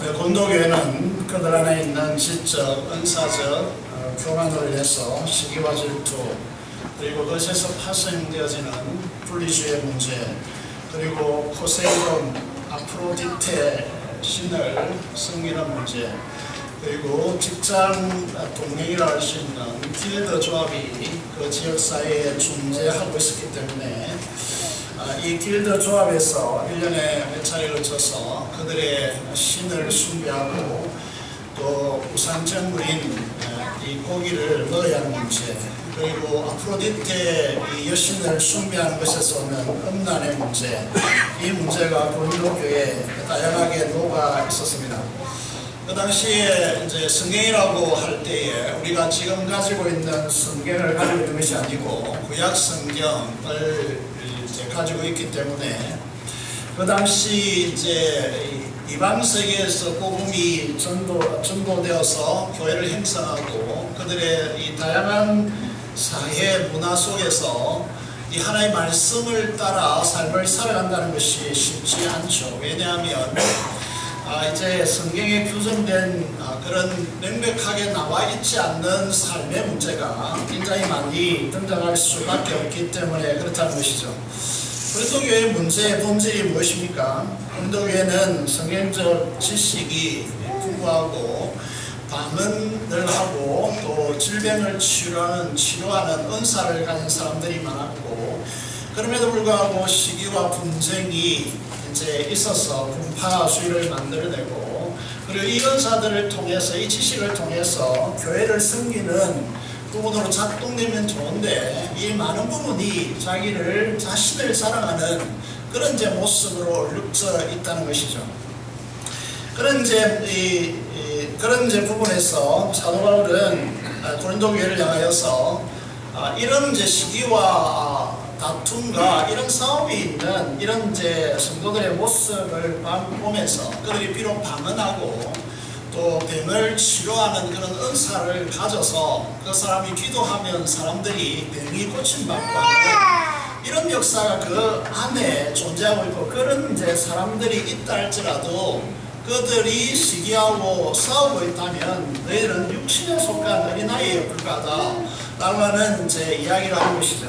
고린도교회는 그들 안에 있는 지적, 은사적 교만으로 인해서 시기와 질투, 그리고 그것에서 파생되어지는 분리주의 문제, 그리고 포세이돈, 아프로디테 신을 섬기는 문제, 그리고 직장 동맹이라 할 수 있는 길드 조합이 그 지역사회에 존재하고 있었기 때문에 이 길드 조합에서 1년에 몇 차례 걸쳐서 그들의 신을 숭배하고 또 우상제물인 이 고기를 넣어야 하는 문제, 그리고 아프로디테 이 여신을 숭배하는 것에서 오는 음란의 문제, 이 문제가 고린도 교회에 다양하게 녹아 있었습니다. 그 당시에 이제 성경이라고 할 때에 우리가 지금 가지고 있는 성경을 가지고 있는 것이 아니고 구약 성경을 이제 가지고 있기 때문에 그 당시 이제 이방 세계에서 복음이 전도되어서 교회를 형성하고 그들의 이 다양한 사회 문화 속에서 이 하나님의 말씀을 따라 삶을 살아간다는 것이 쉽지 않죠. 왜냐하면 이제 성경에 규정된 그런 명백하게 나와 있지 않는 삶의 문제가 굉장히 많이 등장할 수밖에 없기 때문에 그렇다는 것이죠. 고린도교회의 문제의 본질이 무엇입니까? 고린도교회는 성경적 지식이 풍부하고 방언을 하고 또 질병을 치료하는 은사를 가진 사람들이 많았고, 그럼에도 불구하고 시기와 분쟁이 이제 있어서 분파 수위를 만들어내고, 그리고 이 은사들을 통해서 이 지식을 통해서 교회를 섬기는 부분으로 작동되면 좋은데 이 많은 부분이 자신을 자랑하는 그런 이제 모습으로 얼룩져 있다는 것이죠. 그런 이제 부분에서 사도 바울은 고린도 교회를 향하여서 이런 이제 시기와 다툼과 이런 싸움이 있는 이런 이제 성도들의 모습을 보면서 그들이 비록 방언하고 또 병을 치료하는 그런 은사를 가져서 그 사람이 기도하면 사람들이 병이 고침받고 하는 이런 역사가 그 안에 존재하고 있고, 그런 이제 사람들이 있다 할지라도 그들이 시기하고 싸우고 있다면 너희들은 육신에 속한 어린아이에 불과하다 라고 하는 이제 이야기를 하는 것이죠.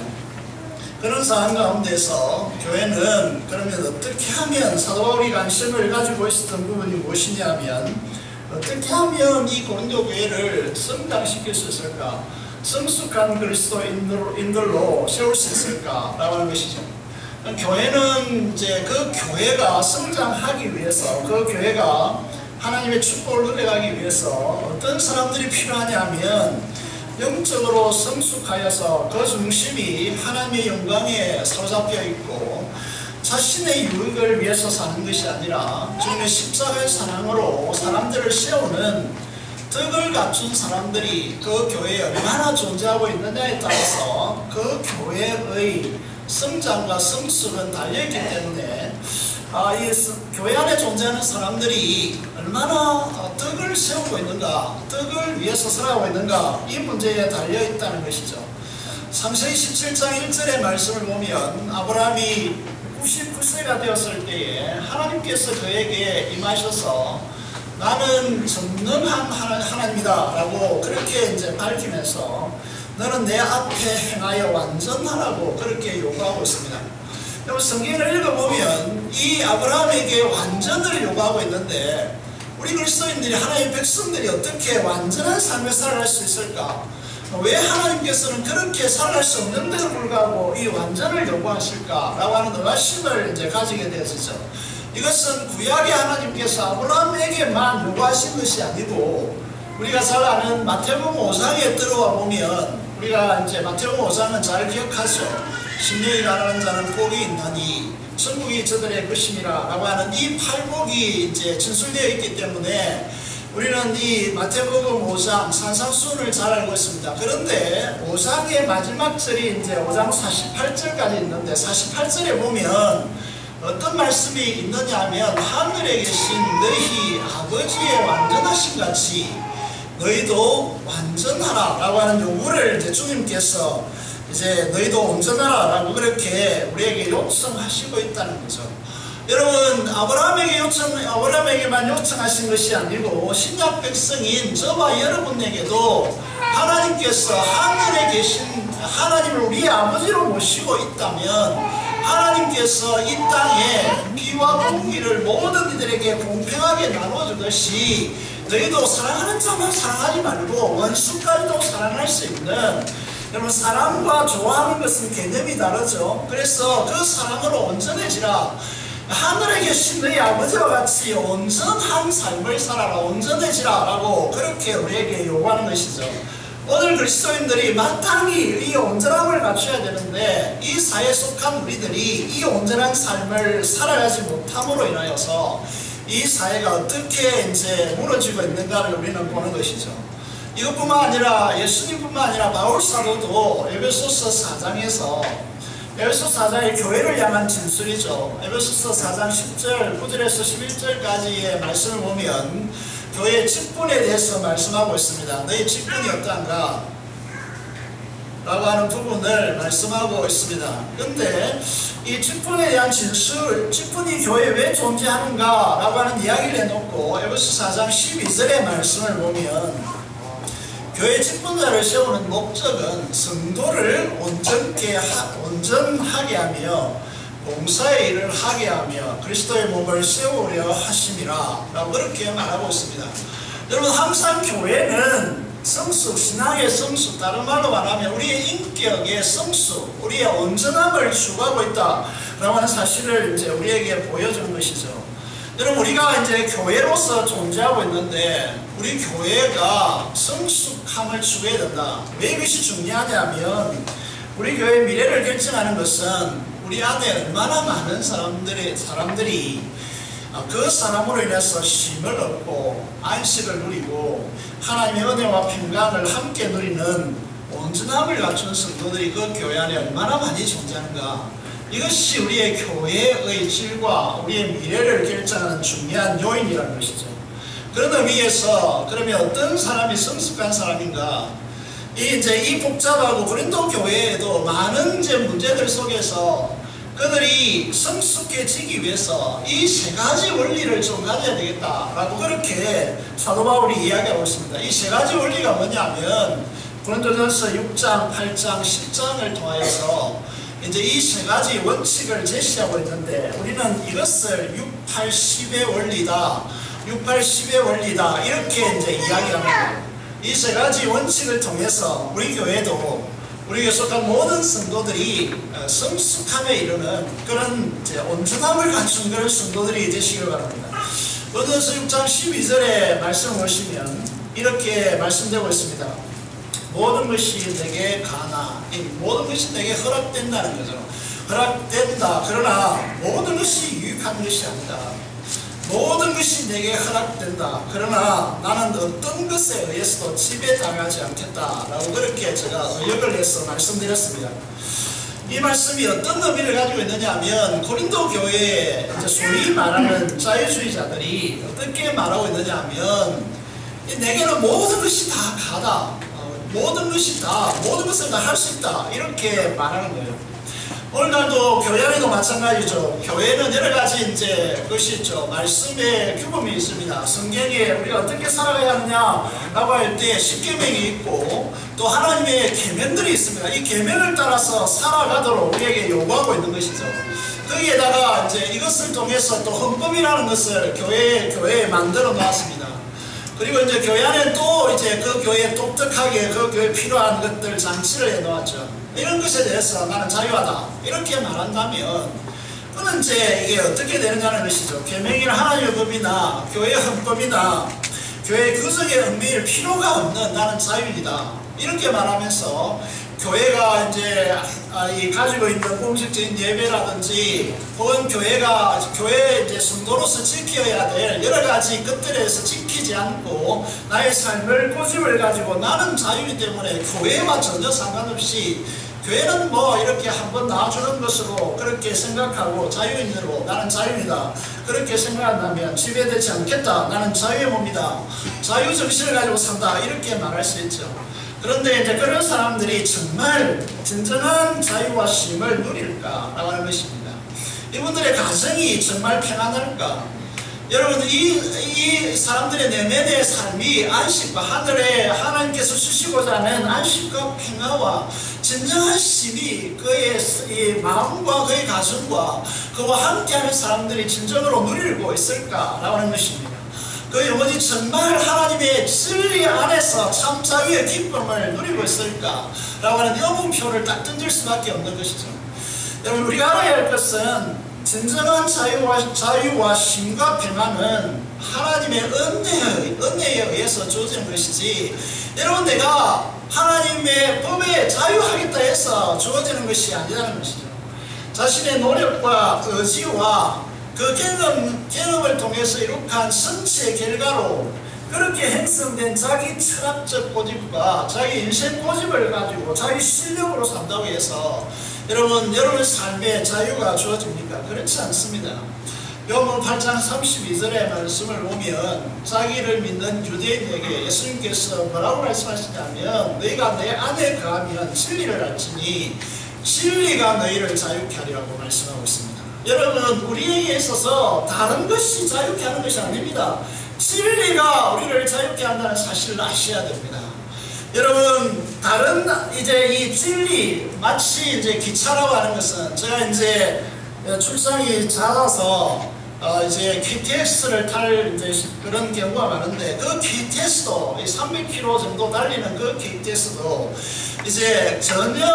그런 상황 가운데서 교회는 그러면 어떻게 하면 사도 바울이 관심을 가지고 있었던 부분이 무엇이냐면 어떻게 하면 이 고린도 교회를 성장시킬 수 있을까, 성숙한 그리스도인들로 세울 수 있을까 라고 하는 것이죠. 교회는 이제 그 교회가 성장하기 위해서, 그 교회가 하나님의 축복을 누려가기 위해서 어떤 사람들이 필요하냐면 영적으로 성숙하여서 그 중심이 하나님의 영광에 사로잡혀 있고 자신의 유익을 위해서 사는 것이 아니라 주님의 십자가의 사랑으로 사람들을 세우는 덕을 갖춘 사람들이 그 교회에 얼마나 존재하고 있느냐에 따라서 그 교회의 성장과 성숙은 달려있기 때문에 이 교회 안에 존재하는 사람들이 얼마나 덕을 세우고 있는가, 덕을 위해서 살아가고 있는가, 이 문제에 달려있다는 것이죠. 창세기 17장 1절의 말씀을 보면 아브라함이 99세가 되었을 때에 하나님께서 그에게 임하셔서 나는 전능한 하나님이다 라고 그렇게 이제 밝히면서 너는 내 앞에 행하여 완전하라고 그렇게 요구하고 있습니다. 여러분 성경을 읽어보면 이 아브라함에게 완전을 요구하고 있는데 우리 그리스도인들이 하나님의 백성들이 어떻게 완전한 삶을 살아갈 수 있을까? 왜 하나님께서는 그렇게 살아갈 수 없는데도 불구하고 이 완전을 요구하실까라고 하는 의아심을 이제 가지게 되었죠. 이것은 구약의 하나님께서 아브라함에게만 요구하신 것이 아니고 우리가 잘 아는 마태복음 5장에 들어와 보면 우리가 이제 마태복음 5장은 잘 기억하죠. 심령이 가난한 자는 복이 있나니 천국이 저들의 것임이라 라고 하는 이 팔복이 이제 진술되어 있기 때문에 우리는 이 마태복음 5장 산상수훈을 잘 알고 있습니다. 그런데 5장의 마지막 절이 이제 5장 48절까지 있는데 48절에 보면 어떤 말씀이 있느냐 하면 하늘에 계신 너희 아버지의 완전하신 같이 너희도 완전하라 라고 하는 요구를 이제 주님께서 이제 너희도 온전하라 라고 그렇게 우리에게 요청하시고 있다는 거죠. 여러분 아브라함에게 사람에게만 요청하신 것이 아니고 신약 백성인 저와 여러분에게도 하나님께서 하늘에 계신 하나님을 우리의 아버지로 모시고 있다면 하나님께서 이 땅에 비와 공기를 모든 이들에게 공평하게 나눠주듯이 너희도 사랑하는 자만 사랑하지 말고 원수까지도 사랑할 수 있는, 여러분 사랑과 좋아하는 것은 개념이 다르죠. 그래서 그 사랑으로 온전해지라. 하늘에 계신 너희 아버지와 같이 온전한 삶을 살아라, 온전해지라 라고 그렇게 우리에게 요구하는 것이죠. 오늘 그리스도인들이 마땅히 이 온전함을 갖춰야 되는데 이 사회에 속한 우리들이 이 온전한 삶을 살아가지 못함으로 인하여서 이 사회가 어떻게 이제 무너지고 있는가를 우리는 보는 것이죠. 이것뿐만 아니라 예수님뿐만 아니라 바울 사도도 에베소서 4장에서 에베소서 4장의 교회를 향한 진술이죠. 에베소서 4장 10절 9절에서 11절까지의 말씀을 보면 교회의 직분에 대해서 말씀하고 있습니다. 너희 직분이 어떠한가? 라고 하는 부분을 말씀하고 있습니다. 그런데 이 직분에 대한 진술, 직분이 교회에 왜 존재하는가? 라고 하는 이야기를 해놓고 에베소서 4장 12절의 말씀을 보면 교회 직분자를 세우는 목적은 성도를 온전하게 하며 봉사의 일을 하게 하며 그리스도의 몸을 세우려 하심이라 라고 그렇게 말하고 있습니다. 여러분 항상 교회는 성숙, 신앙의 성숙, 다른 말로 말하면 우리의 인격의 성숙, 우리의 온전함을 추구하고 있다 라고 하는 사실을 이제 우리에게 보여주는 것이죠. 여러분 우리가 이제 교회로서 존재하고 있는데 우리 교회가 성숙함을 추구해야 된다. 왜 이것이 중요하냐면 우리 교회의 미래를 결정하는 것은 우리 안에 얼마나 많은 사람들이 그 사람으로 인해서 쉼을 얻고 안식을 누리고 하나님의 은혜와 평강을 함께 누리는 온전함을 갖춘 성도들이 그 교회 안에 얼마나 많이 존재하는가. 이것이 우리의 교회의 질과 우리의 미래를 결정하는 중요한 요인이라는 것이죠. 그런 의미에서 그러면 어떤 사람이 성숙한 사람인가? 이 복잡하고 고린도 교회에도 많은 이제 문제들 속에서 그들이 성숙해지기 위해서 이 세 가지 원리를 좀 가져야 되겠다라고 그렇게 사도 바울이 이야기하고 있습니다. 이 세 가지 원리가 뭐냐면 고린도전서 6장, 8장, 10장을 통하여서 이제 이 세 가지 원칙을 제시하고 있는데 우리는 이것을 6, 8, 10의 원리다, 6, 8, 10의 원리다 이렇게 이제 이야기합니다. 이 세 가지 원칙을 통해서 우리 교회도 우리 교회에 속한 모든 성도들이 성숙함에 이르는 그런 이제 온전함을 갖춘 그런 성도들이 되시길 바랍니다. 고린도전서 6장 12절의 말씀을 보시면 이렇게 말씀되고 있습니다. 모든 것이 내게 가나, 모든 것이 내게 허락된다는 거죠. 허락된다. 그러나 모든 것이 유익한 것이 아니다. 모든 것이 내게 허락된다. 그러나 나는 어떤 것에 의해서도 지배당하지 않겠다 라고 그렇게 제가 의역을 해서 말씀드렸습니다. 이 말씀이 어떤 의미를 가지고 있느냐 하면 고린도 교회에 소위 말하는 자유주의자들이 어떻게 말하고 있느냐 하면 내게는 모든 것이 다 가다, 모든 것이 다, 모든 것을 다 할 수 있다 이렇게 말하는 거예요. 오늘날도 교회 안에도 마찬가지죠. 교회는 여러 가지 이제 것이 있죠. 말씀의 규범이 있습니다. 성경에 우리가 어떻게 살아가야 하느냐라고 할 때 10계명이 있고 또 하나님의 계명들이 있습니다. 이 계명을 따라서 살아가도록 우리에게 요구하고 있는 것이죠. 거기에다가 이제 이것을 통해서 또 헌법이라는 것을 교회에 만들어 놨습니다. 그리고 이제 교회 안에 또 이제 그 교회에 독특하게 그 교회에 필요한 것들 장치를 해 놓았죠. 이런 것에 대해서 나는 자유하다 이렇게 말한다면 그는 이제 이게 어떻게 되느냐는 것이죠. 계명이나 하나님의 법이나 교회 헌법이나 교회 규정에 얽매일 필요가 없는 나는 자유이다 이렇게 말하면서 교회가 이제 가지고 있는 공식적인 예배라든지 혹은 교회 이제 성도로서 지켜야 될 여러 가지 것들에서 지키지 않고 나의 삶을 고집을 가지고 나는 자유이기 때문에 교회와 전혀 상관없이 교회는 뭐 이렇게 한번 나와주는 것으로 그렇게 생각하고 자유인으로 나는 자유이다 그렇게 생각한다면 지배되지 않겠다 나는 자유의 몸이다 자유정신을 가지고 산다 이렇게 말할 수 있죠. 그런데 이제 그런 사람들이 정말 진정한 자유와 쉼을 누릴까라고 하는 것입니다. 이분들의 가정이 정말 평안할까? 여러분 이 사람들의 내면의 삶이 안식과 하늘에 하나님께서 주시고자 하는 안식과 평화와 진정한 힘이 그의 이 마음과 그의 가정과 그와 함께하는 사람들이 진정으로 누리고 있을까라고 하는 것입니다. 그 영혼이 정말 하나님의 진리 안에서 참 자유의 기쁨을 누리고 있을까라고 하는 의문표를 딱 던질 수밖에 없는 것이죠. 여러분 우리가 알아야 할 것은 진정한 자유와 쉼과 평안은 하나님의 은혜에 의해서 주어지는 것이지, 여러분 내가 하나님의 법에 자유하겠다 해서 주어지는 것이 아니라는 것이죠. 자신의 노력과 의지와 그 경험을 통해서 이룩한 선체의 결과로 그렇게 형성된 자기 철학적 고집과 자기 인생 고집을 가지고 자기 실력으로 산다고 해서 여러분 삶의 자유가 주어집니까? 그렇지 않습니다. 요한복음 8장 32절의 말씀을 보면 자기를 믿는 유대인에게 예수님께서 뭐라고 말씀하시냐면 너희가 내 안에 거하면 진리를 알지니 진리가 너희를 자유케 하리라고 말씀하고 있습니다. 여러분 우리에게 있어서 다른 것이 자유케 하는 것이 아닙니다. 진리가 우리를 자유케 한다는 사실을 아셔야 됩니다. 여러분 다른 이제 이 진리 마치 이제 기차라고 하는 것은 제가 이제 출산이 잦아서 이제 KTX를 탈 이제 그런 경우가 많은데 그 KTX도 300km 정도 달리는 그 KTX도 이제 전혀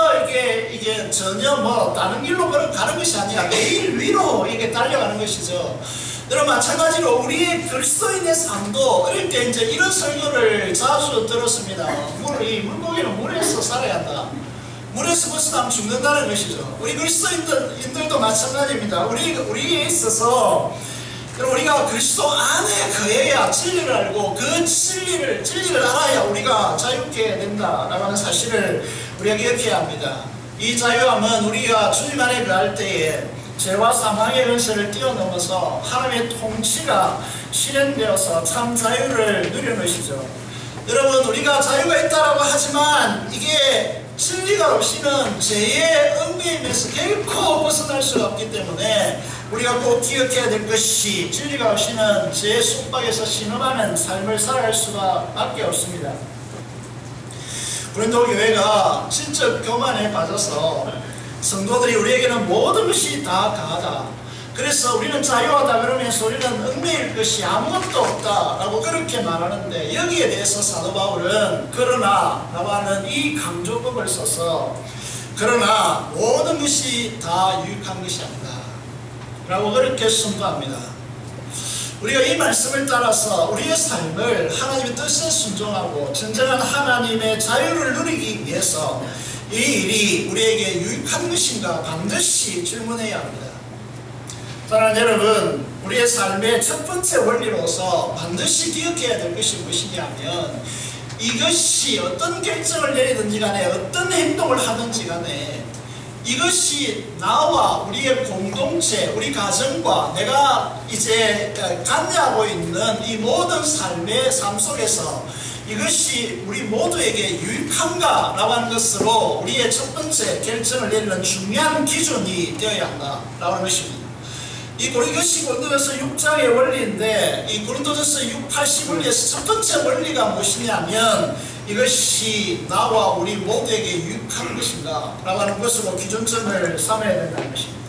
이게 전혀 뭐 다른 길로 가는 것이 아니라 매일 위로 이게 달려가는 것이죠. 여러분 마찬가지로 우리의 그리스도인의 삶도 어릴 때 이제 이런 설교를 자주 들었습니다. 물고기는 물에서 살아야 한다. 물에서 벗어나면 죽는다는 것이죠. 우리 그리스도인들도 마찬가지입니다. 우리에 있어서 우리가 그리스도 안에 거해야 진리를 알고 그 진리를 알아야 우리가 자유케 된다라고 하는 사실을 우리가 기억해야 합니다. 이 자유함은 우리가 주님 안에 거할 때에 죄와 사망의 근세를 뛰어넘어서 하나님의 통치가 실현되어서 참 자유를 누리는 것이죠. 여러분 우리가 자유가 있다라고 하지만 이게 진리가 없이는 죄의 얽매임에서 결코 벗어날 수가 없기 때문에 우리가 꼭 기억해야 될 것이 진리가 없이는 죄의 속박에서 신음하는 삶을 살아갈 수밖에 없습니다. 고린도 교회가 진짜 교만에 빠져서 성도들이 우리에게는 모든 것이 다 강하다. 그래서 우리는 자유하다 그러면서 우리는 얽매일 것이 아무것도 없다라고 그렇게 말하는데 여기에 대해서 사도 바울은 그러나 라고 하는 이 강조법을 써서 그러나 모든 것이 다 유익한 것이 아니다 라고 그렇게 선포합니다. 우리가 이 말씀을 따라서 우리의 삶을 하나님의 뜻에 순종하고 진정한 하나님의 자유를 누리기 위해서 이 일이 우리에게 유익한 것인가 반드시 질문해야 합니다. 사랑하는 여러분, 우리의 삶의 첫 번째 원리로서 반드시 기억해야 될 것이 무엇이냐면 이것이 어떤 결정을 내리든지 간에 어떤 행동을 하든지 간에 이것이 나와 우리의 공동체, 우리 가정과 내가 이제 관여하고 있는 이 모든 삶 속에서 이것이 우리 모두에게 유익한가 라고 하는 것으로 우리의 첫 번째 결정을 내리는 중요한 기준이 되어야 한다라고 하는 것입니다. 이것이 고린도전서 6장의 원리인데 이 고린도전서 6, 80 원리에서 첫 번째 원리가 무엇이냐면 이것이 나와 우리 모두에게 유익한 것인가 라고 하는 것으로 기준점을 삼아야 된다는 것입니다.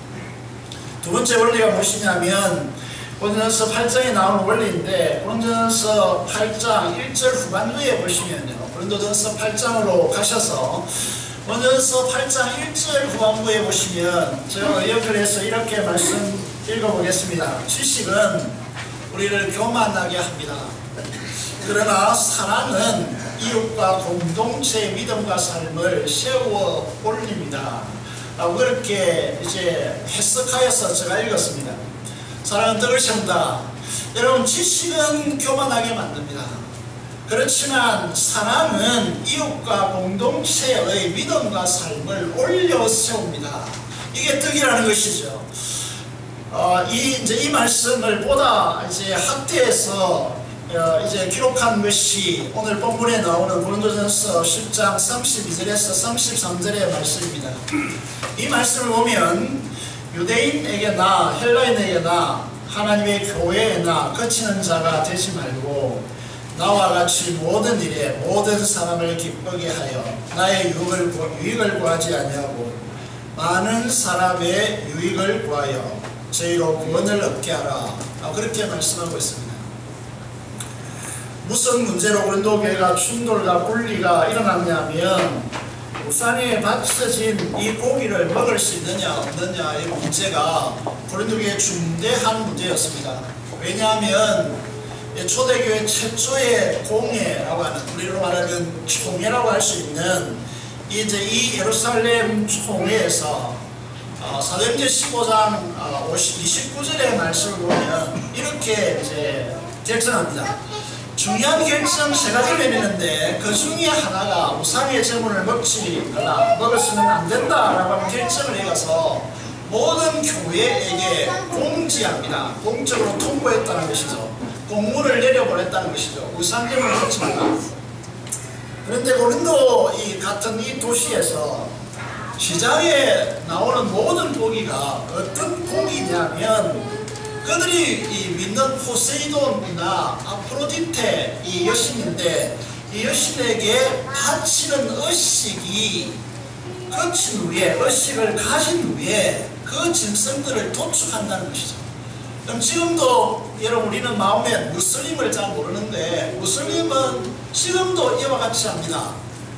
두 번째 원리가 무엇이냐면 고린도전서 8장에 나오는 원리인데 고린도전서 8장 1절 후반부에 보시면요, 고린도전서 8장으로 가셔서 고린도전서 8장 1절 후반부에 보시면 제가 연결해서 이렇게 말씀 읽어보겠습니다. 지식은 우리를 교만하게 합니다. 그러나 사랑은 이웃과 공동체의 믿음과 삶을 세워 올립니다 라고 그렇게 이제 해석하여서 제가 읽었습니다. 사랑은 떡을 세운다. 여러분 지식은 교만하게 만듭니다. 그렇지만 사랑은 이웃과 공동체의 믿음과 삶을 올려 세웁니다. 이게 떡이라는 것이죠. 이 말씀을 보다 이제 확대해서 이제 기록한 것이 오늘 본문에 나오는 고린도전서 10장 32절에서 33절의 말씀입니다. 이 말씀을 보면 유대인에게나 헬라인에게나 하나님의 교회나 거치는 자가 되지 말고 나와 같이 모든 일에 모든 사람을 기쁘게 하여 나의 유익을 구하지 아니하고 많은 사람의 유익을 구하여 저희로 구원을 얻게 하라. 그렇게 말씀하고 있습니다. 무슨 문제로 고린도 교회가 충돌과 분리가 일어났냐면 우상에 바쳐진 이 고기를 먹을 수 있느냐 없느냐의 문제가 고린도 교회의 중대한 문제였습니다. 왜냐하면 초대교회 최초의 공예라고 하는, 우리로 말하면 총회라고 할 수 있는 이 예루살렘 총회에서 사도행전 15장 29절의 말씀을 보면 이렇게 이제 결정합니다. 중요한 결정 세 가지를 내리는데 그 중에 하나가 우상의 제물을 먹어서는 안 된다라고 하는 결정을 내려서 모든 교회에게 공지합니다. 공적으로 통보했다는 것이죠. 공문을 내려보냈다는 것이죠. 우상제물을 먹지 말라. 그런데 고린도 같은 이 도시에서 시장에 나오는 모든 고기가 어떤 고기냐면 그들이 믿는 포세이돈이나 아프로디테 이 여신인데 이 여신에게 바치는 의식이 거친 후에 의식을 가진 후에 그 짐승들을 도축한다는 것이죠. 그럼 지금도 여러분 우리는 마음에 무슬림을 잘 모르는데 무슬림은 지금도 이와 같이 합니다.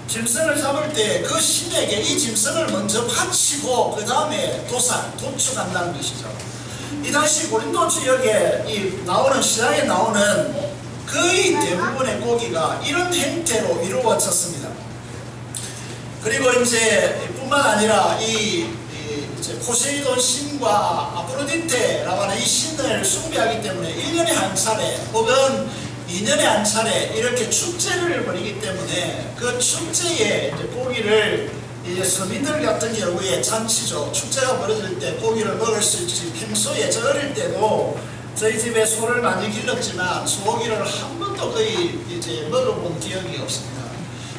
짐승을 잡을 때 그 신에게 이 짐승을 먼저 바치고 그 다음에 도축한다는 것이죠. 이 당시 고린도 지역에 시장에 나오는 거의 대부분의 고기가 이런 형태로 이루어졌습니다. 그리고 이제 뿐만 아니라 포세이돈 신과 아프로디테라고 하는 이 신을 숭배하기 때문에 1년에 한 차례 혹은 2년에 한 차례 이렇게 축제를 벌이기 때문에 그 축제에 이제 고기를 서민들 같은 경우에 잔치죠. 축제가 벌어질 때 고기를 먹을 수 있지. 평소에 저 어릴 때도 저희 집에 소를 많이 길렀지만 소고기를 한 번도 거의 이제 먹어본 기억이 없습니다.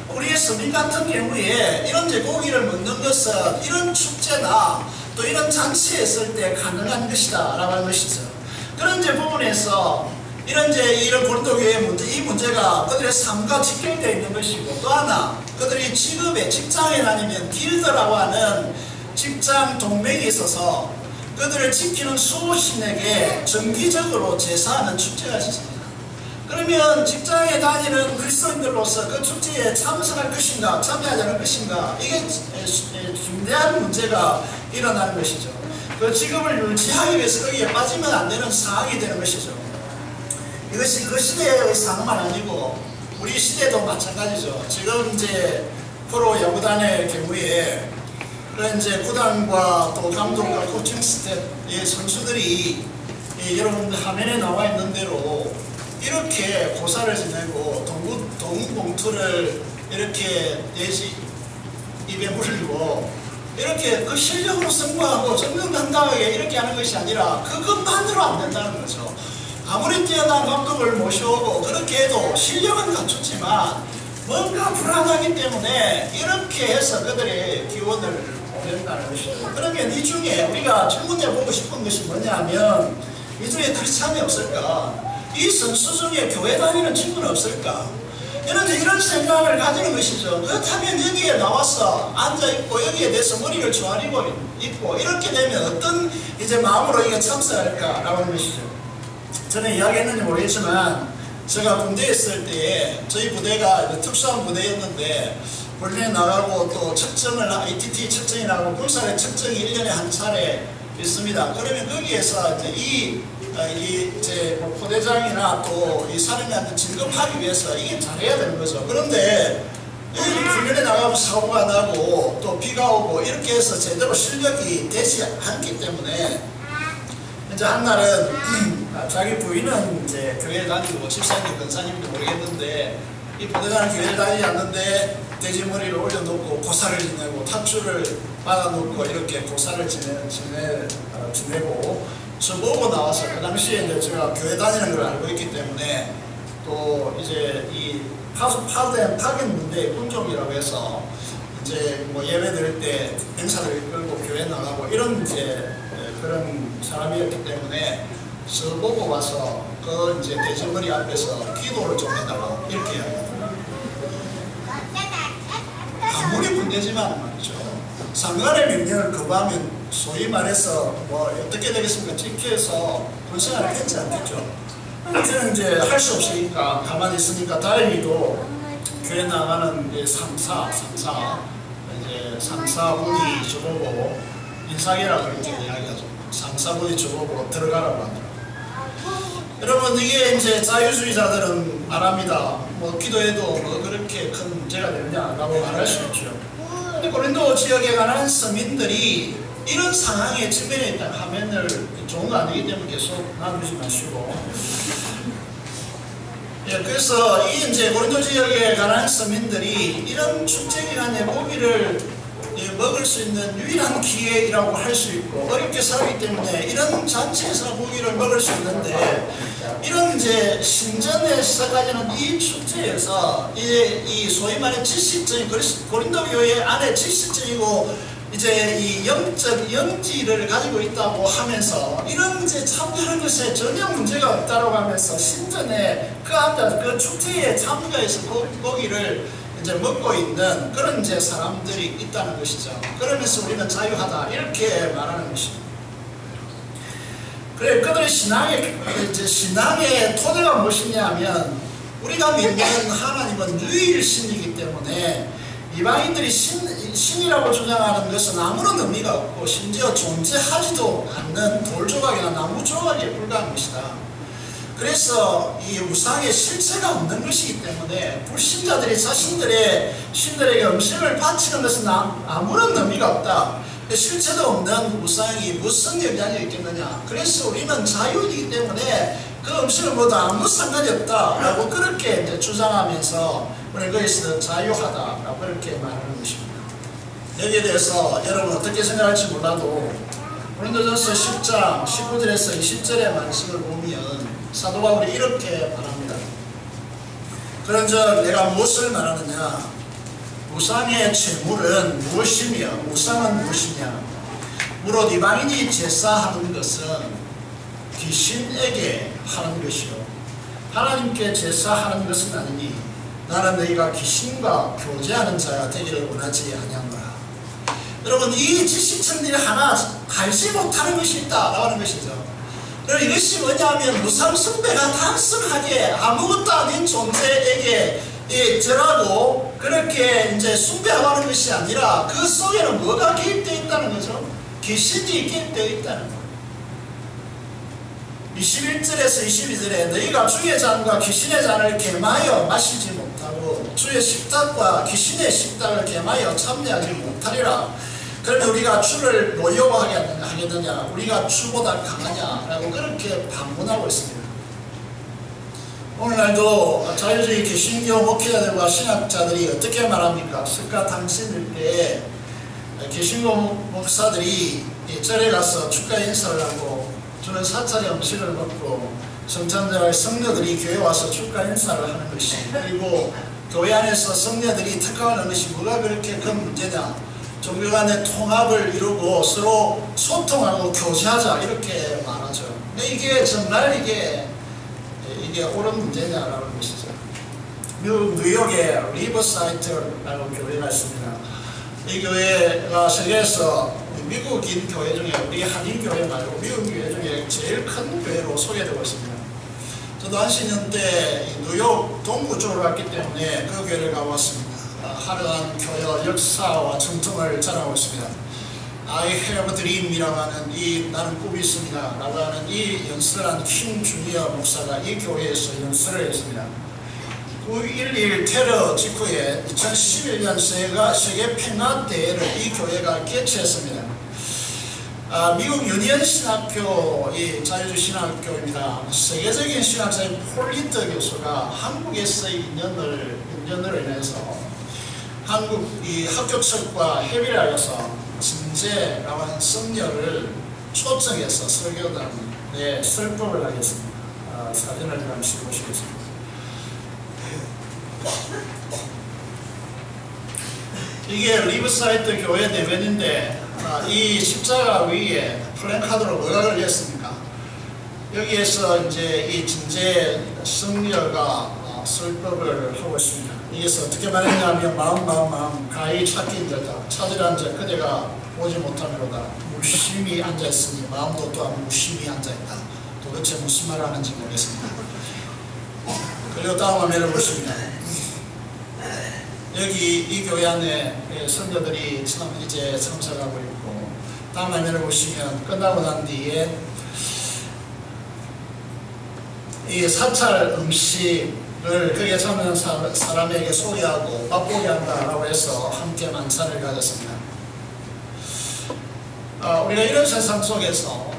우리의 서민 같은 경우에 이런 고기를 먹는 것은 이런 축제나 또 이런 잔치에 있을 때 가능한 것이다 라고 하는 것이죠. 그런 부분에서 이런 고린도 교회의 문제, 이 문제가 그들의 삶과 직결되어 있는 것이고, 또 하나 그들이 직장에 다니면 길드라고 하는 직장 동맹이 있어서 그들을 지키는 수호신에게 정기적으로 제사하는 축제가 있습니다. 그러면 직장에 다니는 그리스도인들로서 그 축제에 참석할 것인가 참여하지 않을 것인가, 이게 중대한 문제가 일어나는 것이죠. 그 직업을 유지하기 위해서 거기에 빠지면 안 되는 상황이 되는 것이죠. 이것이 그 시대의 상황만 아니고 우리 시대도 마찬가지죠. 지금 이제 프로 야구단의 경우에 구단과 또 감독과 코칭 스태프의 선수들이 여러분들 화면에 나와 있는 대로 이렇게 고사를 지내고 동구 봉투를 이렇게 입에 물리고 이렇게 그 실력으로 승부하고 정정당당하게 이렇게 하는 것이 아니라 그것만으로 안 된다는 거죠. 아무리 뛰어난 감독을 모셔오고 그렇게 해도 실력은 갖췄지만 뭔가 불안하기 때문에 이렇게 해서 그들의 기원을 보낸다는 것이죠. 그러면 이 중에 우리가 질문해 보고 싶은 것이 뭐냐면 이 중에 크리스찬이 없을까? 이 선수 중에 교회 다니는 친구는 없을까? 이런 생각을 가지는 것이죠. 그렇다면 여기에 나와서 앉아있고 여기에 대해서 머리를 조아리고 있고 이렇게 되면 어떤 마음으로 이게 참석할까라고 하는 것이죠. 저는 이야기했는지 모르겠지만 제가 군대에 있을 때에 저희 부대가 특수한 부대였는데 훈련에 나가고 또 측정을 ITT 측정이 나가고 군사의 측정이 1년에 한 차례 있습니다. 그러면 거기에서 포대장이나 또 이 사령관한테 진급하기 위해서 이게 잘해야 되는 거죠. 그런데 훈련에 나가고 사고가 나고 또 비가 오고 이렇게 해서 제대로 실력이 되지 않기 때문에 이제 한날은 자기 부인은 이제 교회를 다니고 집사님, 권사님도 모르겠는데 이 부대장은 교회를 다니지 않는데 돼지머리를 올려놓고 고사를 지내고 탁주를 받아놓고 이렇게 고사를 지내고 저보고 나와서 그 당시에 이제 제가 교회 다니는 걸 알고 있기 때문에 또 이제 이 파견 문제의 군종이라고 해서 이제 예배 드릴 때 행사를 이끌고 교회 나가고 이런 그런 사람이었기 때문에 써보고 와서 그 이제 대제머리 앞에서 기도를 좀 해달라 이렇게 이야기합니다. 아무리 군대지만 말이죠. 상관의 명령을 거부하면 소위 말해서 뭐 어떻게 되겠습니까? 찍혀서 군생활을 했지 않겠죠. 저는 이제 할 수 없으니까 가만히 있으니까 다행히도 교회 나가는 이제 상사분이 저보고 인사계라고 이렇게 이야기하죠. 상사분이 저보고 들어가라고 하더라고요. 여러분 이게 이제 자유주의자들은 말합니다. 뭐 기도해도 뭐 그렇게 큰 문제가 되느냐라고 말할 수 있죠. 근데 고린도 지역에 관한 서민들이 이런 상황에 직면해 있다 하면을 좋은 거 아니기 때문에 계속 나누지 마시고. 예, 그래서 이 이제 고린도 지역에 관한 서민들이 이런 축제 기간에 고기를 먹을 수 있는 유일한 기회라고 할 수 있고 어렵게 살기 때문에 이런 잔치에서 고기를 먹을 수 있는데 이런 이제 신전에 시작하는 이 축제에서 이 소위 말해 지식적인 고린도 교회 안에 지식적이고 이제 이 영적 영지를 가지고 있다고 하면서 이런 이제 참여하는 것에 전혀 문제가 없다고 하면서 신전에 그 앉아 그 축제에 참가해서 고기를 이제 먹고 있는 그런 이제 사람들이 있다는 것이죠. 그러면서 우리는 자유하다 이렇게 말하는 것입니다. 그래 그들의 신앙의 토대가 무엇이냐면 우리가 믿는 하나님은 유일신이기 때문에 이방인들이 신이라고 주장하는 것은 아무런 의미가 없고 심지어 존재하지도 않는 돌조각이나 나무 조각에 불과한 것이다. 그래서 이 우상의 실체가 없는 것이기 때문에 불신자들이 자신들의 신들에게 음식을 바치는 것은 아무런 의미가 없다. 실체도 없는 우상이 무슨 영향이 있겠느냐. 그래서 우리는 자유이기 때문에 그 음식을 먹어도 아무 상관이 없다라고 그렇게 이제 주장하면서 우리는 거기서 자유하다라고 그렇게 말하는 것입니다. 여기에 대해서 여러분 어떻게 생각할지 몰라도 고린도전서 10장 19절에서 20절의 말씀을 보면 사도 바울이 이렇게 말합니다. 그런즉 내가 무엇을 말하느냐? 우상의 제물은 무엇이며 우상은 무엇이냐? 무릇 이방인이 제사하는 것은 귀신에게 하는 것이요 하나님께 제사하는 것은 아니니 나는 너희가 귀신과 교제하는 자가 되기를 원하지 아니하노라. 여러분 이 지식층들이 하나 알지 못하는 것이 있다라고 하는 것이죠. 그럼 이것이 뭐냐면 우상 숭배가 단순하게 아무것도 아닌 존재에게 절하고 그렇게 이제 숭배하고 하는 것이 아니라 그 속에는 뭐가 개입되어 있다는 거죠? 귀신이 개입되어 있다는 거예요. 21절에서 22절에 너희가 주의 잔과 귀신의 잔을 겸하여 마시지 못하고 주의 식탁과 귀신의 식탁을 겸하여 참여하지 못하리라. 그러면 우리가 주를 노여워하게 하겠느냐? 우리가 주보다 강하냐라고 그렇게 반문하고 있습니다. 오늘날도 자유주의 개신교 목회자들과 신학자들이 어떻게 말합니까? 석가 당신일 때 개신교 목사들이 절에 가서 축가 인사를 하고 주는 사찰의 음식을 먹고 성찬절 성녀들이 교회 와서 축가 인사를 하는 것이 그리고 교회 안에서 성녀들이 특강하는 것이 뭐가 그렇게 큰 문제냐? 종교 간의 통합을 이루고 서로 소통하고 교제하자 이렇게 말하죠. 근데 이게 정말 이게 옳은 문제냐라는 것이죠. 미국 뉴욕에 리버사이드라고 교회가 있습니다. 이 교회가 세계에서 미국인 교회 중에 우리 한인 교회 말고 미국 교회 중에 제일 큰 교회로 소개되고 있습니다. 저도 한 10년 때 뉴욕 동부 쪽으로 갔기 때문에 그 교회를 가봤습니다. 화려한 교회 역사와 전통을 자랑하고 있습니다. I have a dream이라고 하는 이 나는 꿈이 있습니다 라고 하는 이 연설한 킹 주니어 목사가 이 교회에서 연설을 했습니다. 9.11 테러 직후에 2011년 세계 평화 대회를 이 교회가 개최했습니다. 미국 유니언 신학교 이 자유주의 신학교입니다. 세계적인 신학자인 폴리터 교수가 한국에서의 인연으로 인해서 한국 이 학교 측과 협의를 하여서 진제라고 하는 성녀를 초청해서 설교단에 설법을 하겠습니다. 사진을 잠시 보시겠습니다. 이게 리버사이드 교회 대변인데 이 십자가 위에 플랜카드로 뭐가 걸렸습니까? 여기에서 이제 이 진제 성녀가 설법을 하고 있습니다. 이게서 어떻게 말했냐면 마음 가히 찾기 힘들다. 찾으란 자 그대가 오지 못하미로다. 무심히 앉아있으니 마음도 또한 무심히 앉아있다. 도대체 무슨 말을 하는지 모르겠습니다. 그리고 다음 화면을 보시면 여기 이 교회 안에 선교들이 이제 참석하고 있고, 다음 화면을 보시면 끝나고 난 뒤에 이 사찰 음식을 거기에 참여한 사람에게 소개하고 맛보게 한다라고 해서 함께 만찬을 가졌습니다. 우리가 이런 세상 속에서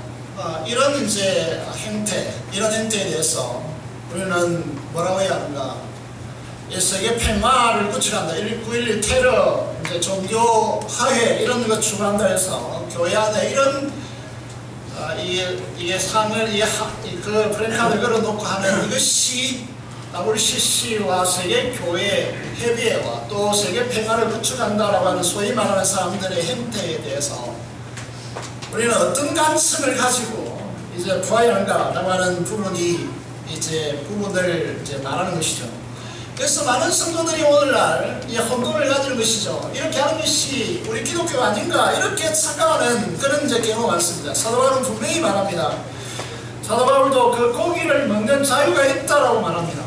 이런 이제 이런 행태에 대해서 우리는 뭐라고 해야 하는가? 이 세계 평화를 구축한다. 1911 테러, 이제 종교 화해 이런 것 추구한다 해서 교회 안에 이런 이게 상을 그 프랭카드를 걸어놓고 하는 이것이 WCC와 세계 교회 협의회와 또 세계 평화를 구축한다라고 하는 소위 말하는 사람들의 행태에 대해서 우리는 어떤 관점을 가지고 이제 보아야 한다라고 하는 부분을 이제 말하는 것이죠. 그래서 많은 성도들이 오늘날 이 혼돈을 가지는 것이죠. 이렇게 하는 것이 우리 기독교가 아닌가 이렇게 착각하는 그런 이제 경우가 많습니다. 사도 바울은 분명히 말합니다. 사도 바울도 그 고기를 먹는 자유가 있다라고 말합니다.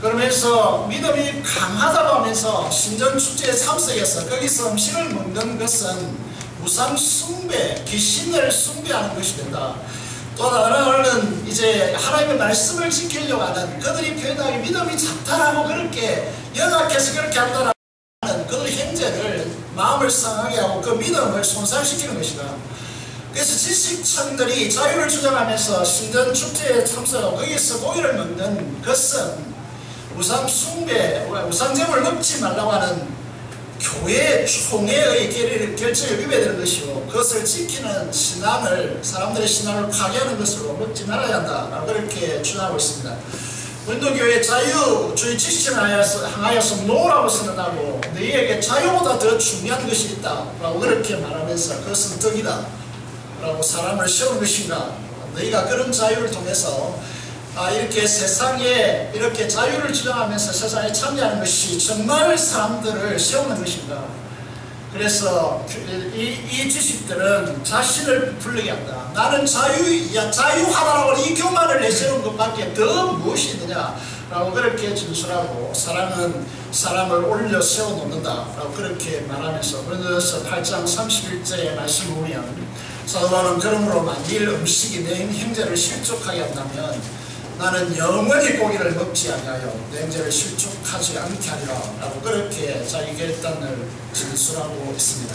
그러면서 믿음이 강하다고 하면서 신전 축제에 참석해서 거기서 음식을 먹는 것은 우상 숭배, 귀신을 숭배하는 것이 된다. 또 하나는 이제 하나님의 말씀을 지키려고 하는 그들이 표현하기 믿음이 작다라고 그렇게 연약해서 그렇게 한다는 그들의 행제를 마음을 상하게 하고 그 믿음을 손상시키는 것이다. 그래서 지식층들이 자유를 주장하면서 신전 축제에 참석하고 거기서 고기를 먹는 것은 우상 숭배, 우상 제물을 먹지 말라고 하는 교회 총회의 결정에 위배되는 것이고 그것을 지키는 신앙을 사람들의 신앙을 파괴하는 것으로 먹지 말아야 한다라고 그렇게 주장하고 있습니다. 원도교회 자유주의 지식을 향하여서 노라고 선언하고 너희에게 자유보다 더 중요한 것이 있다라고 그렇게 말하면서 그것은 덕이다 라고 사람을 세우는 것인가. 너희가 그런 자유를 통해서 이렇게 세상에 이렇게 자유를 주장하면서 세상에 참여하는 것이 정말 사람들을 세우는 것인가. 그래서 이 지식들은 자신을 부르게 한다. 나는 자유하다라고 이 교만을 내세우는 것밖에 더 무엇이 있느냐 라고 그렇게 진술하고 사람은 사람을 올려 세워놓는다 라고 그렇게 말하면서 그래서 8장 31절의 말씀을 보면 사도 바울은 그러므로 만일 음식이 내 행제를 실족하게 한다면 나는 영원히 고기를 먹지 아니하여 내 행제를 실족하지 않게 하리라 라고 그렇게 자기 결단을 진술하고 있습니다.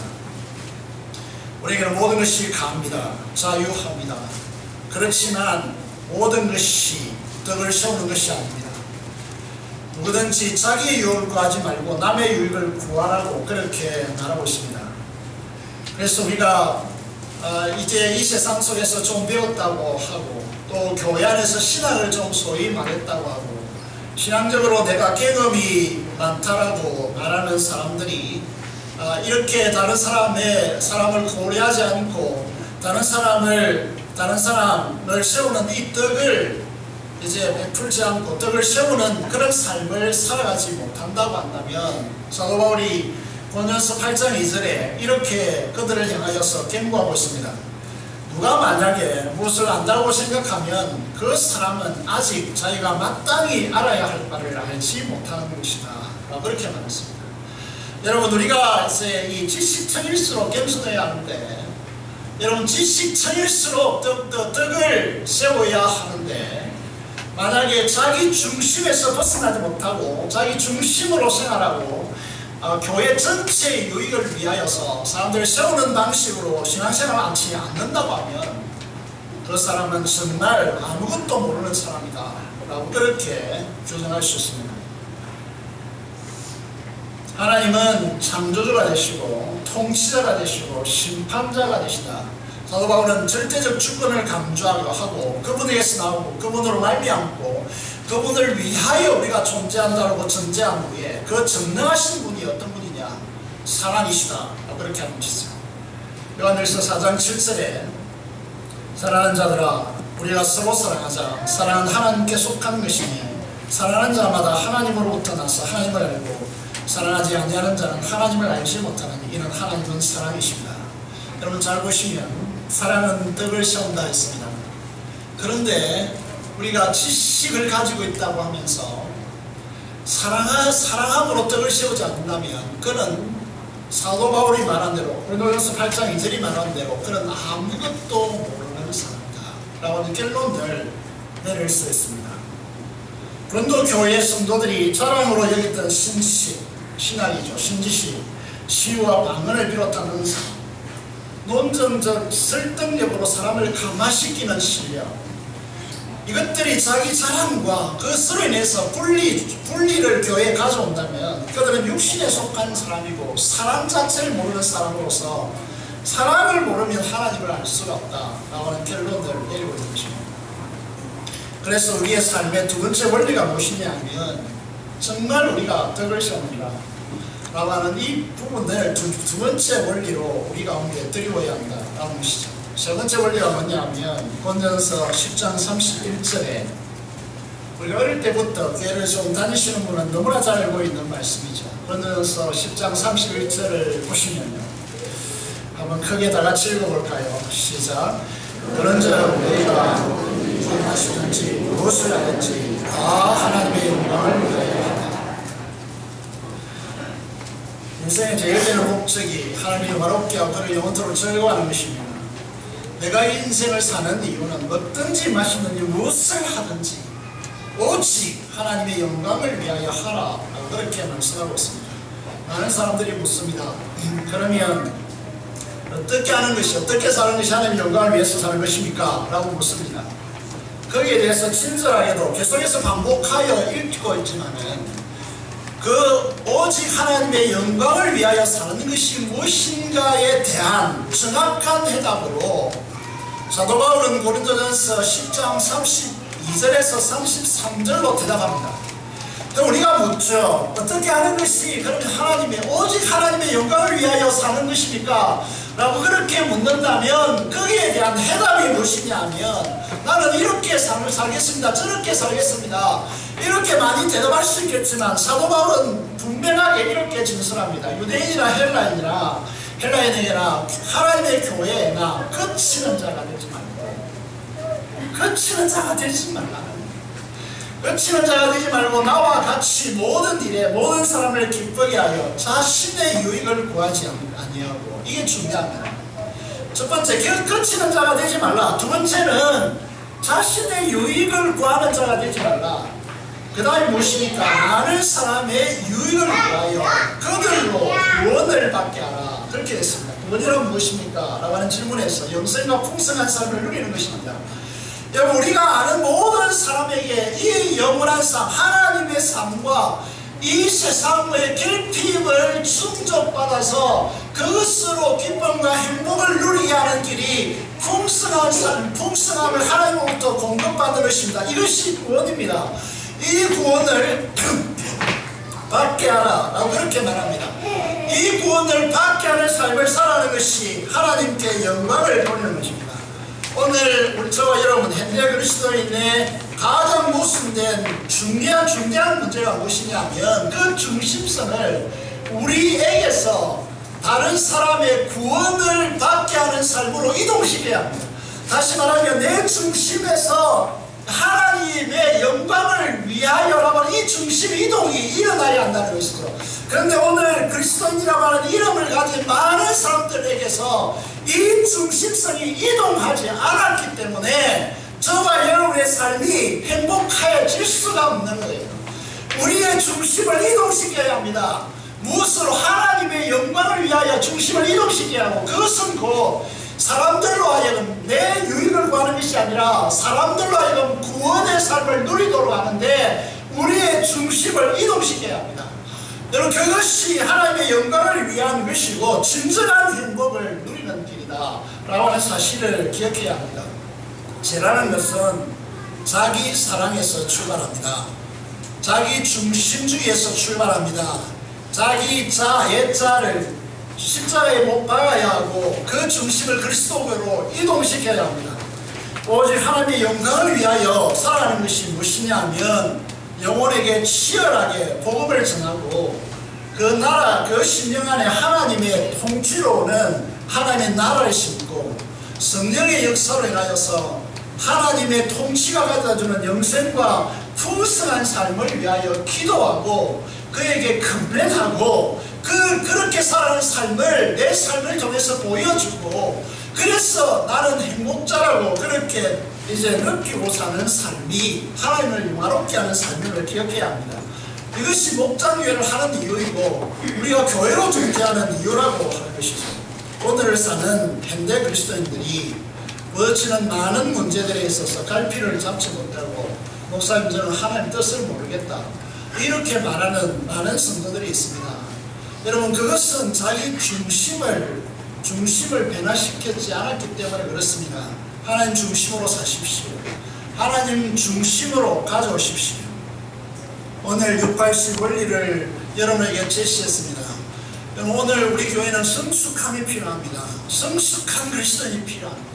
우리에게는 모든 것이 가합니다. 자유합니다. 그렇지만 모든 것이 덕을 세우는 것이 아닙니다. 누구든지 자기의 유익을 구하지 말고 남의 유익을 구하라고 그렇게 말하고 있습니다. 그래서 우리가 이제 이 세상 속에서 좀 배웠다고 하고 또 교회 안에서 신앙을 좀 소위 말했다고 하고 신앙적으로 내가 경험이 많다라고 말하는 사람들이 이렇게 다른 사람을 고려하지 않고 다른 사람을 세우는 이 덕을 이제 베풀지 않고 덕을 세우는 그런 삶을 살아가지 못한다고 한다면 사도 바울이 고린도서 8장 2절에 이렇게 그들을 향하여서 경고하고 있습니다. 누가 만약에 무엇을 안다고 생각하면 그 사람은 아직 자기가 마땅히 알아야 할 바를 알지 못하는 것이다 라고 그렇게 말했습니다. 여러분 우리가 이제 이 지식청일수록 겸손해야 하는데 여러분 지식청일수록 덕을 세워야 하는데 만약에 자기 중심에서 벗어나지 못하고 자기 중심으로 생활하고 교회 전체의 유익을 위하여서 사람들을 세우는 방식으로 신앙생활을 하지 않는다고 하면 그 사람은 정말 아무것도 모르는 사람이다 라고 그렇게 규정할 수 있습니다. 하나님은 창조주가 되시고 통치자가 되시고 심판자가 되시다. 사도 바울은 절대적 주권을 강조하고 그분에게서 나오고 그분으로 말미암고 그분을 위하여 우리가 존재한다고 전제한 후에 그 전능하신 분이 어떤 분이냐? 사랑이시다. 그렇게 하는 것이죠. 요한일서 4장 7절에 사랑하는 자들아 우리가 서로 사랑하자. 사랑은 하나님께 속한 것이니 사랑하는 자마다 하나님으로부터 나서 하나님을 알고 사랑하지 아니하는 자는 하나님을 알지 못하느니 이는 하나님은 사랑이십니다. 여러분 잘 보시면 사랑은 떡을 세운다 했습니다. 그런데 우리가 지식을 가지고 있다고 하면서 사랑함으로 떡을 세우지 않는다면 그는 사도 바울이 말한 대로 고린도전서 8장 2절이 말한 대로 그는 아무것도 모르는 사람이다 라고 하는 결론을 내릴 수 있습니다. 고린도 교회 성도들이 자랑으로 여겼던 신식, 신학이죠. 신지식, 시와 방언을 비롯한 은사, 논증적 설득력으로 사람을 감화시키는 실력, 이것들이 자기 자랑과 그것으로 인해서 분리를 교회에 가져온다면 그들은 육신에 속한 사람이고 사랑 자체를 모르는 사람으로서 사랑을 모르면 하나님을 알 수가 없다라고 하는 결론을 내리고 있는 것입니다. 그래서 우리의 삶의 두 번째 원리가 무엇이냐면 정말 우리가 덕을 세웁니다 라고 하는 이 부분을 두 번째 원리로 우리 가운데 드리워야 한다라는 것이죠. 세 번째 원리가 뭐냐면 고린도전서 10장 31절에 우리 어릴 때부터 교회를 좀 다니시는 분은 너무나 잘 알고 있는 말씀이죠. 고린도전서 10장 31절을 보시면요, 한번 크게 다 같이 읽어볼까요? 시작. 그런즉 너희가 무엇하시든지 무엇을 하든지 다 하나님의 영광을 위하여 하라. 인생의 제일 되는 목적이 하나님이 영화롭게 하고 그를 영원토록 즐거워하는 것입니다. 내가 인생을 사는 이유는 뭐든지 마시든지 무엇을 하든지 오직 하나님의 영광을 위하여 하라 그렇게 말씀하고 있습니다. 많은 사람들이 묻습니다. 그러면 어떻게 하는 것이, 어떻게 사는 것이 하나님의 영광을 위해서 사는 것입니까? 라고 묻습니다. 거기에 대해서 친절하게도 계속해서 반복하여 읽고 있지만은 오직 하나님의 영광을 위하여 사는 것이 무엇인가에 대한 정확한 해답으로 사도 바울은 고린도전서 10장 32절에서 33절로 대답합니다. 그럼 우리가 묻죠. 어떻게 하는 것이 그렇게 오직 하나님의 영광을 위하여 사는 것입니까? 라고 그렇게 묻는다면 거기에 대한 해답이 무엇이냐면 나는 이렇게 삶을 살겠습니다. 저렇게 살겠습니다. 이렇게 많이 대답할 수 있겠지만 사도 바울은 분명하게 이렇게 진술합니다. 유대인이나 헬라인에게나 하나님의 교회에나 거치는 자가 되지 말고 거치는 자가 되지 말라. 거치는 자가 되지 말고 나와 같이 모든 일에 모든 사람을 기쁘게 하여 자신의 유익을 구하지 아니하고, 이게 중요합니다. 첫 번째, 거치는 자가 되지 말라. 두 번째는 자신의 유익을 구하는 자가 되지 말라. 그 다음에 무엇입니까? 많은 사람의 유익을 구하여 그들로 구원을 받게 하라. 그렇게 됐습니다. 구원이란 무엇입니까? 라고 하는 질문에서 영생과 풍성한 삶을 누리는 것입니다. 여러분, 우리가 아는 모든 사람에게 이 영원한 삶, 하나님의 삶과 이 세상의 결핍을 충족받아서 그것으로 기쁨과 행복을 누리게 하는 길이 풍성한 삶, 풍성함을 하나님으로부터 공급받는 것입니다. 이것이 구원입니다. 이 구원을 받게 하라 라고 그렇게 말합니다. 이 구원을 받게 하는 삶을 살아가는 것이 하나님께 영광을 돌리는 것입니다. 오늘 저와 여러분 현대 그리스도인의 가장 모순된 중대한 문제가 무엇이냐면 그 중심성을 우리에게서 다른 사람의 구원을 받게 하는 삶으로 이동시켜야 합니다. 다시 말하면 내 중심에서 하나님의 영광을 위하여라고 하는 이 중심 이동이 일어나야 한다는 것이죠. 그런데 오늘 그리스도인이라고 하는 이름을 가진 많은 사람들에게서 이 중심성이 이동하지 않았기 때문에 저와 여러분의 삶이 행복해질 수가 없는 거예요. 우리의 중심을 이동시켜야 합니다. 무엇으로? 하나님의 영광을 위하여 중심을 이동시켜야 하고, 그것은 곧 사람들로 하여금 내 유익을 구하는 것이 아니라 사람들로 하여금 구원의 삶을 누리도록 하는데 우리의 중심을 이동시켜야 합니다. 여러분, 그것이 하나님의 영광을 위한 것이고 진정한 행복을 누리는 길이다 라고 하는 사실을 기억해야 합니다. 죄라는 것은 자기 사랑에서 출발합니다. 자기 중심주의에서 출발합니다. 자기 애자를 십자가에 못 박아야 하고 그 중심을 그리스도로 이동시켜야 합니다. 오직 하나님의 영광을 위하여 살아가는 것이 무엇이냐면 영혼에게 치열하게 복음을 전하고 그 나라, 그 심령 안에 하나님의 통치로는 하나님의 나라를 심고 성령의 역사로 인하여서 하나님의 통치가 가져다주는 영생과 풍성한 삶을 위하여 기도하고 그에게 컴플레인하고 그렇게 살아가는 삶을 내 삶을 통해서 보여주고 그래서 나는 행복자라고 그렇게 이제 느끼고 사는 삶이 하나님을 영화롭게 하는 삶임을 기억해야 합니다. 이것이 목장교회를 하는 이유이고 우리가 교회로 존재하는 이유라고 하는 것이죠. 오늘을 사는 현대 그리스도인들이 부딪히는 많은 문제들에 있어서 갈피를 잡지 못하고 목사님 저는 하나님 뜻을 모르겠다 이렇게 말하는 많은 성도들이 있습니다. 여러분 그것은 자기 중심을 변화시켰지 않았기 때문에 그렇습니다. 하나님 중심으로 사십시오. 하나님 중심으로 가져오십시오. 오늘 680 원리를 여러분에게 제시했습니다. 오늘 우리 교회는 성숙함이 필요합니다. 성숙한 그리스도인이 필요합니다.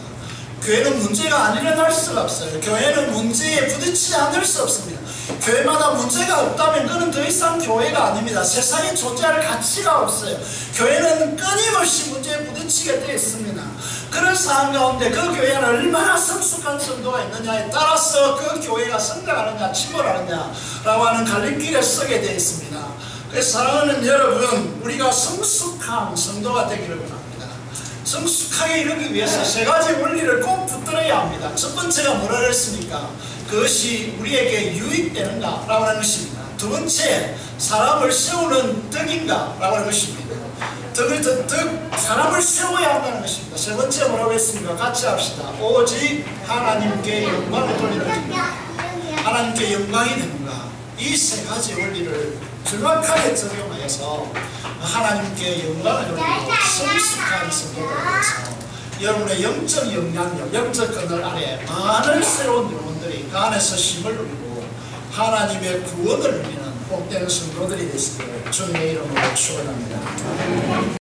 교회는 문제가 안 일어날 수가 없어요. 교회는 문제에 부딪히지 않을 수 없습니다. 교회마다 문제가 없다면 그는 더 이상 교회가 아닙니다. 세상에 존재할 가치가 없어요. 교회는 끊임없이 문제에 부딪히게 되어 있습니다. 그런 상황 가운데 그 교회는 얼마나 성숙한 성도가 있느냐에 따라서 그 교회가 성장하느냐 침몰하느냐 라고 하는 갈림길에 서게 되어 있습니다. 그래서 사랑하는 여러분, 우리가 성숙한 성도가 되기를 원합니다. 성숙하게 이루기 위해서 세 가지 원리를 꼭 붙들어야 합니다. 첫 번째가 뭐라 그랬습니까? 그것이 우리에게 유익되는가? 라고 하는 것입니다. 두 번째, 사람을 세우는 덕인가? 라고 하는 것입니다. 사람을 세워야 한다는 것입니다. 세 번째 뭐라고 했습니까? 같이 합시다. 오직 하나님께 영광을 돌리는 것입니다. 하나님께 영광이 되는가? 이 세 가지 원리를 정확하게 적용하여서 하나님께 영광을 돌리고 성숙한 성도가 되어서 여러분의 영적 영향력, 영적 그늘 아래 많은 새로운 영혼들이 그 안에서 힘을 누리고 하나님의 구원을 누리는 복된 성도들이 되시기를 주님의 이름으로 축원합니다.